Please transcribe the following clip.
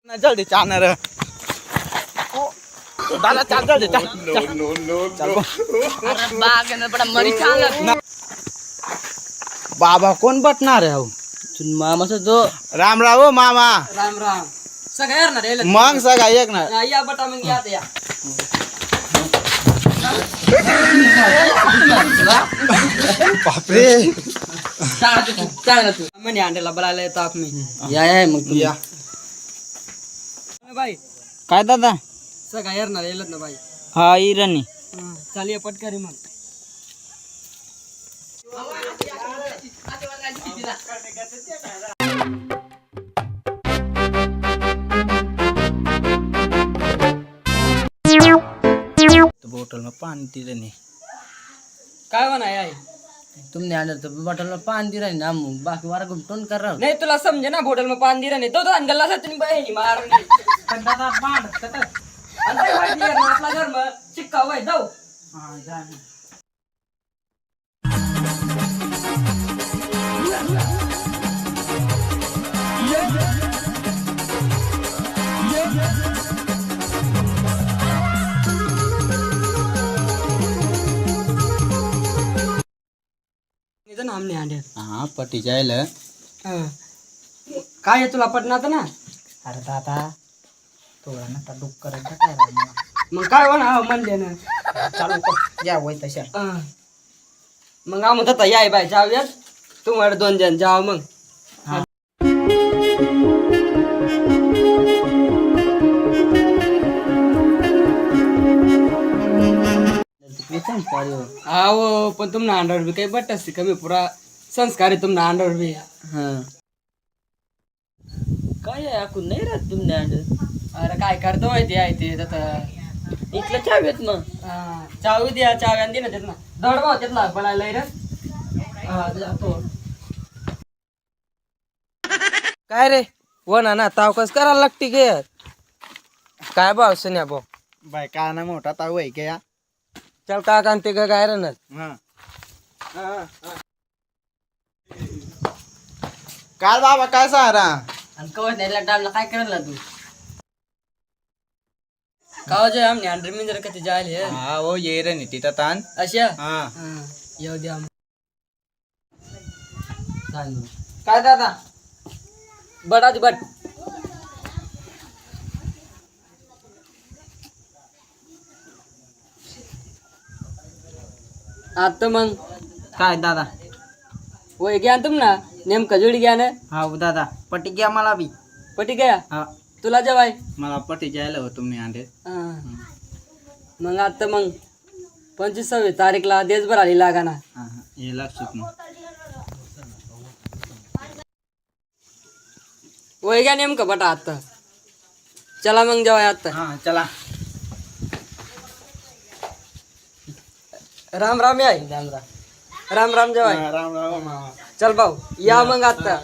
जल्दी चालणार दादा चाल जल्दी चाल बाबा कोण बटणार आहे मामाचा तो राम राम हो मामा राम राम सगळं येणार रे मग सगळा एक ना या बटा मग या या बापरे चांगला तू म्हणे अंड्याला बलायला येतो आपण या मग या बाई काय दादा सगळं येणार येलत ना बाई हा इराणी चाल ये पटकरी मग बोतल में पानी दे देनी काय बना आहे तुमने आने तो बटन में पानी दे रहे ना बाकी वारा को टोन कर रहा हूँ नहीं तुला समझे ना बोतल में पानी दे रहा नहीं तो अंगला से तुम्ही बहिणी मार दादा बांध आपला घर में चिक्का हुआ दो हाँ जाने नाम नहीं आंडे हाँ पटी जायला काय आहे तुला पटना तर ना अरे दादा थोड़ा ना डुक करायचं काय राव मग काय हो ना म्हणले ना चालू कर या वय तशा मग आम्ही आता याय बाय जाऊयात तुम्हाला 2 जण जाव मग हो पण तुम्हाला अंडर बी काही बट असते कमी पुरा संस्कार आहे तुम्हाला अंडर बी काय आहे आपण नाही राहत तुमने आंडे अरे काय करतो माहिती आहे ते आता इथलं चावेत मग चावी द्या चाव्यान दे ना त्यात ना दडवा त्यातला बनायला रे जातो काय रे वना ना तावकस करायला लागते गे काय भाव सन्या भाऊ बाय का ना मोठा ताऊ आहे क्या चल का कांते का काय राहणार हाँ काय बाबा काय सारा आणि कवच नाही टाइमला काय करायला तू काव जे आमने अंडर में जरा कती जायले हाँ वो ये रे नीति तान अशा हाँ येऊ द्या काय दादा बट आधी बट आता मग काय दादा वय घ्या तुम ना नेमकं जोडी घ्या ना हा दादा पटी गया मला भी पटी गया हा तुला जेवाय मला पटी जायला हो तुम्ही आंडे मग आता मग 25 तारीखला देशभर आली लागा ना हाँ ये लक्षित ना वय घ्या नेमकं बटा आता चला मग जेवाय आता हाँ चला राम राम याय राम राम जेवाय राम राम मामा चल भाऊ या मग आता